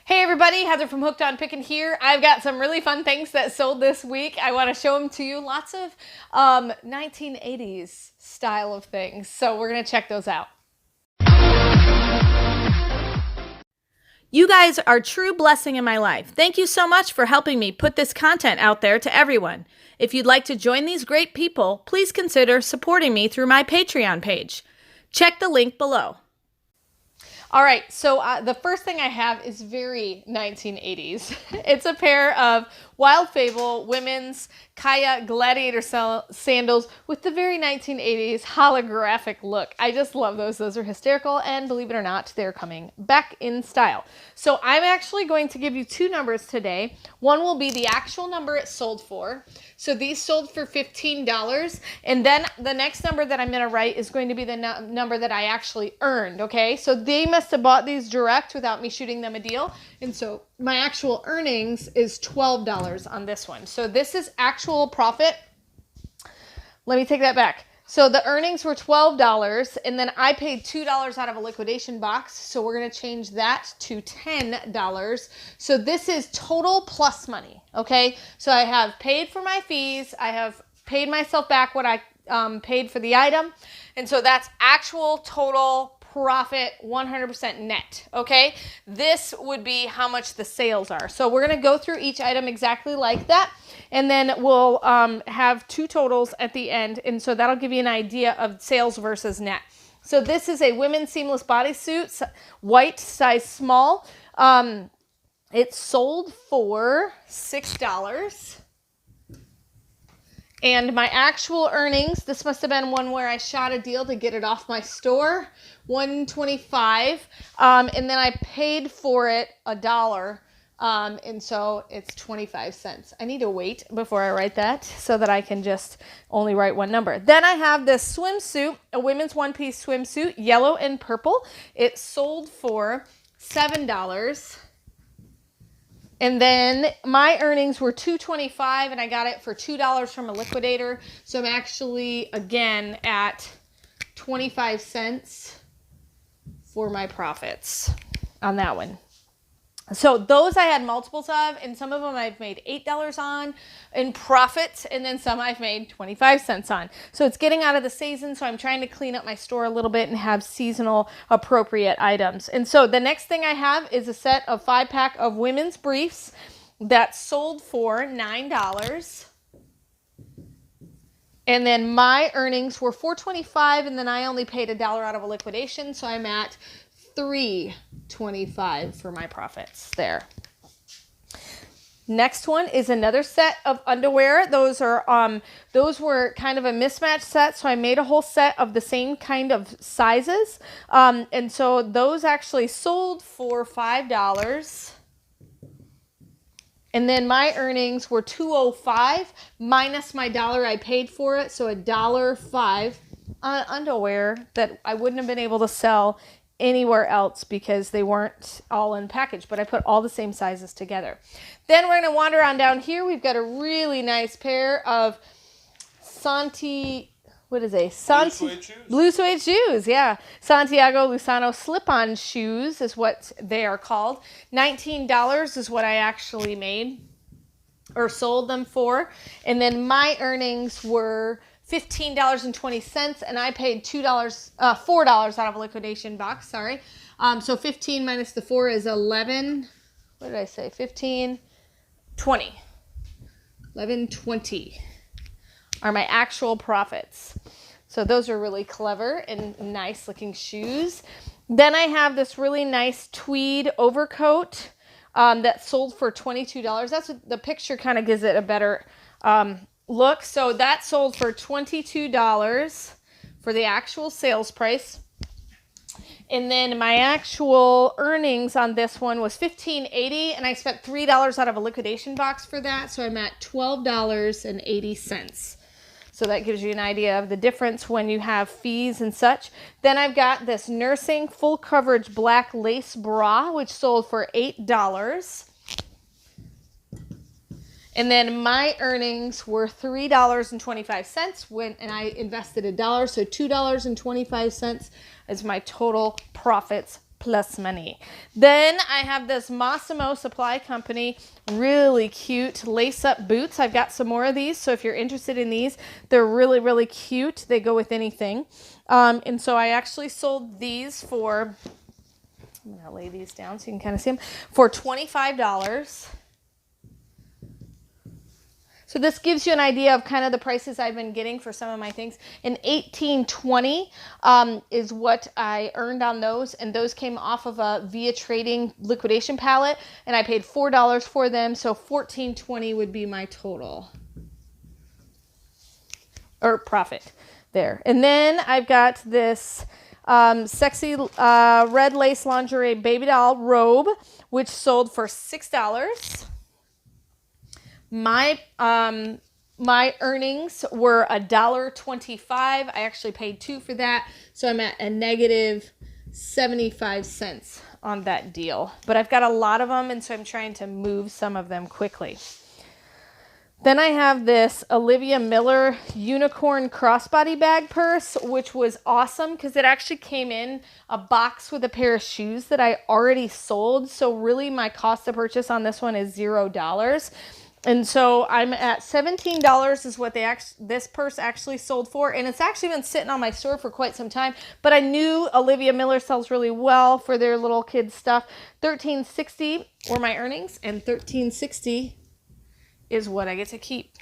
Hey everybody, Heather from Hooked on Pickin here. I've got some really fun things that sold this week. I want to show them to you. Lots of 1980s style of things. So we're going to check those out. You guys are a true blessing in my life. Thank you so much for helping me put this content out there to everyone. If you'd like to join these great people, please consider supporting me through my Patreon page. Check the link below. All right, so the first thing I have is very 1980s. It's a pair of Wild Fable women's Kaya Gladiator sandals with the very 1980s holographic look. I just love those. Those are hysterical, and believe it or not, they're coming back in style. So I'm actually going to give you two numbers today. One will be the actual number it sold for. So these sold for $15, and then the next number that I'm going to write is going to be the number that I actually earned, okay? So they must have bought these direct without me shooting them a deal, and so my actual earnings is $12 on this one. So this is actual profit. Let me take that back. So the earnings were $12, and then I paid $2 out of a liquidation box. So we're going to change that to $10. So this is total plus money, okay? So I have paid for my fees. I have paid myself back what I paid for the item. And so that's actual total profit, 100% net, okay? This would be how much the sales are. So we're going to go through each item exactly like that, and then we'll have two totals at the end, and so that'll give you an idea of sales versus net. So this is a women's seamless bodysuit, white, size small. It sold for $6. And my actual earnings, this must have been one where I shot a deal to get it off my store, $125, and then I paid for it $1, and so it's 25 cents. I need to wait before I write that so that I can just only write one number. Then I have this swimsuit, a women's one-piece swimsuit, yellow and purple. It sold for $7. And then my earnings were $2.25, and I got it for $2 from a liquidator. So I'm actually, again, at 25 cents for my profits on that one. So those I had multiples of, and some of them I've made $8 on in profit, and then some I've made 25 cents on. So it's getting out of the season, so I'm trying to clean up my store a little bit and have seasonal appropriate items. And so the next thing I have is a set of 5-pack of women's briefs that sold for $9. And then my earnings were $4.25, and then I only paid $1 out of a liquidation, so I'm at $3.25 for my profits there. Next one is another set of underwear. Those were kind of a mismatch set, so I made a whole set of the same kind of sizes. And so those actually sold for $5. And then my earnings were $2.05 minus my $1 I paid for it, so $1.05 on underwear that I wouldn't have been able to sell anywhere else because they weren't all in package, but I put all the same sizes together. Then we're going to wander on down here. We've got a really nice pair of blue suede shoes. Yeah. Santiago Luzano slip-on shoes is what they are called. $19 is what I actually made or sold them for. And then my earnings were $15.20, and I paid $4 out of a liquidation box, sorry. So 15 minus the 4 is 11. What did I say? 15, 20. 11.20 are my actual profits. So those are really clever and nice looking shoes. Then I have this really nice tweed overcoat that sold for $22. That's what the picture kind of gives it a better look. So that sold for $22 for the actual sales price. And then my actual earnings on this one was $15.80, and I spent $3 out of a liquidation box for that. So I'm at $12.80. So that gives you an idea of the difference when you have fees and such. Then I've got this nursing full coverage black lace bra, which sold for $8. And then my earnings were $3.25 and I invested $1, so $2.25 is my total profits plus money. Then I have this Massimo Supply Company, really cute lace-up boots. I've got some more of these, so if you're interested in these, they're really, really cute. They go with anything. And so I actually sold these for, I'm going to lay these down so you can kind of see them, for $25. So this gives you an idea of kind of the prices I've been getting for some of my things. And $18.20 is what I earned on those. And those came off of a Via Trading liquidation pallet. And I paid $4 for them. So $14.20 would be my total. Or profit there. And then I've got this sexy red lace lingerie baby doll robe, which sold for $6. My earnings were $1.25. I actually paid $2 for that, so I'm at a negative 75 cents on that deal. But I've got a lot of them, and so I'm trying to move some of them quickly. Then I have this Olivia Miller unicorn crossbody bag purse, which was awesome because it actually came in a box with a pair of shoes that I already sold. So really my cost of purchase on this one is $0. And so I'm at $17 is what this purse actually sold for. And it's actually been sitting on my store for quite some time. But I knew Olivia Miller sells really well for their little kids stuff. $13.60 were my earnings, and $13.60 is what I get to keep.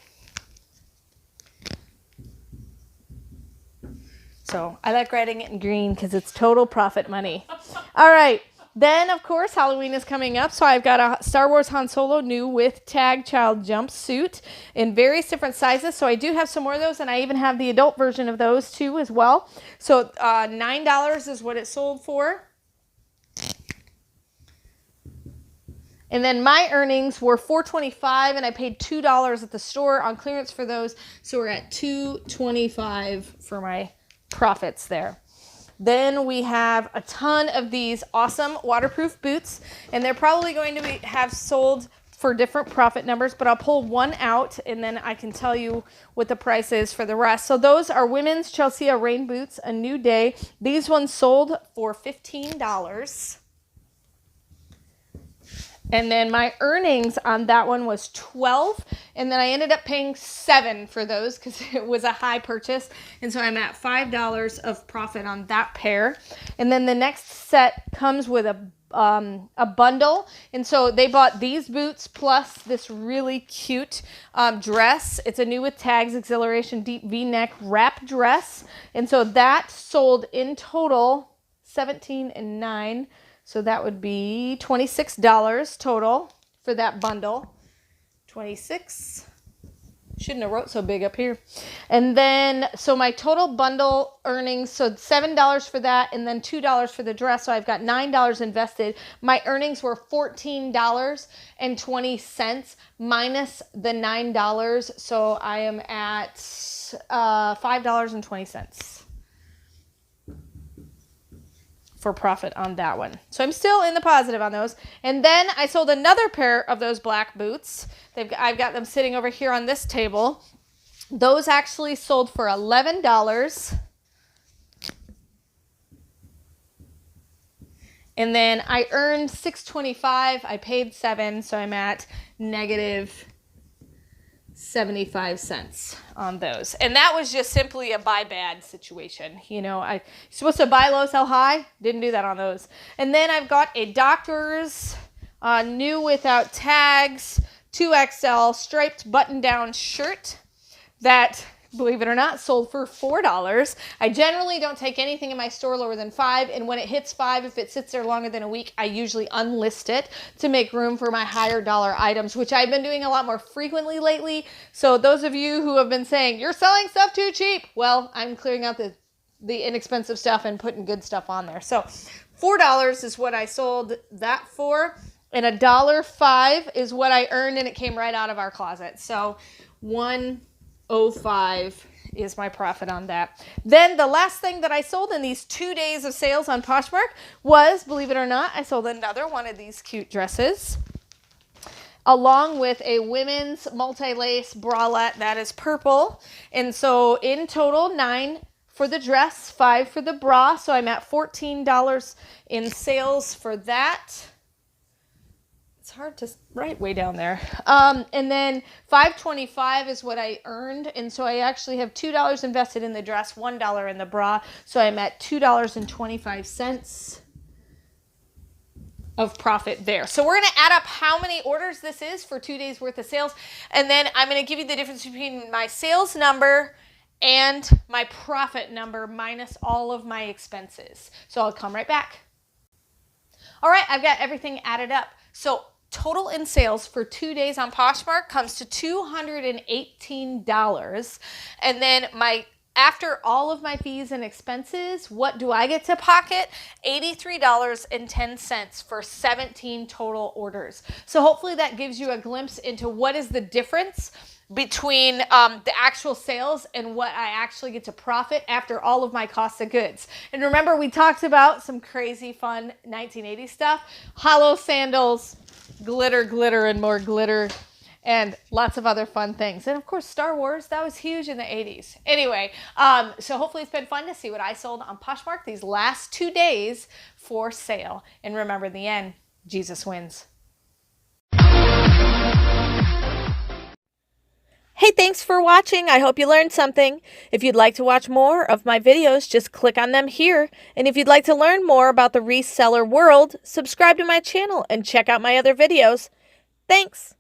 So I like writing it in green because it's total profit money. All right. Then, of course, Halloween is coming up, so I've got a Star Wars Han Solo new with tag child jumpsuit in various different sizes. So I do have some more of those, and I even have the adult version of those too as well. So $9 is what it sold for. And then my earnings were $4.25, and I paid $2 at the store on clearance for those. So we're at $2.25 for my profits there. Then we have a ton of these awesome waterproof boots, and they're probably going to have sold for different profit numbers, but I'll pull one out and then I can tell you what the price is for the rest. So those are women's Chelsea rain boots, a new day. These ones sold for $15. And then my earnings on that one was $12, and then I ended up paying $7 for those because it was a high purchase. And so I'm at $5 of profit on that pair. And then the next set comes with a bundle. And so they bought these boots plus this really cute dress. It's a new with tags, exhilaration, deep V-neck wrap dress. And so that sold in total $17 and $9. So that would be $26 total for that bundle. 26. Shouldn't have wrote so big up here. And then, so my total bundle earnings, so $7 for that and then $2 for the dress. So I've got $9 invested. My earnings were $14.20 minus the $9. So I am at $5.20. For profit on that one. So I'm still in the positive on those. And then I sold another pair of those black boots. I've got them sitting over here on this table. Those actually sold for $11. And then I earned $6.25. I paid $7, so I'm at negative 75 cents on those. And that was just simply a buy bad situation. You know, you're supposed to buy low, sell high. Didn't do that on those. And then I've got a Dockers new without tags 2XL striped button down shirt that, believe it or not, sold for $4. I generally don't take anything in my store lower than $5, and when it hits $5, if it sits there longer than a week, I usually unlist it to make room for my higher dollar items, which I've been doing a lot more frequently lately. So those of you who have been saying, you're selling stuff too cheap, well, I'm clearing out the inexpensive stuff and putting good stuff on there. So $4 is what I sold that for, and $1.05 is what I earned, and it came right out of our closet. So $1.05 is my profit on that. Then the last thing that I sold in these 2 days of sales on Poshmark was, believe it or not, I sold another one of these cute dresses along with a women's multi-lace bralette that is purple. And so in total, $9 for the dress, $5 for the bra. So I'm at $14 in sales for that. It's hard to write way down there. And then $5.25 is what I earned. And so I actually have $2 invested in the dress, $1 in the bra. So I'm at $2.25 of profit there. So we're going to add up how many orders this is for 2 days worth of sales. And then I'm going to give you the difference between my sales number and my profit number minus all of my expenses. So I'll come right back. All right, I've got everything added up. So total in sales for 2 days on Poshmark comes to $218. And then after all of my fees and expenses, what do I get to pocket? $83.10 for 17 total orders. So hopefully that gives you a glimpse into what is the difference between the actual sales and what I actually get to profit after all of my cost of goods. And remember, we talked about some crazy fun 1980s stuff, hollow sandals, glitter, glitter, and more glitter, and lots of other fun things. And of course, Star Wars, that was huge in the 80s. Anyway, so hopefully it's been fun to see what I sold on Poshmark these last 2 days for sale. And remember, in the end, Jesus wins. Hey, thanks for watching. I hope you learned something. If you'd like to watch more of my videos, just click on them here. And if you'd like to learn more about the reseller world, subscribe to my channel and check out my other videos. Thanks.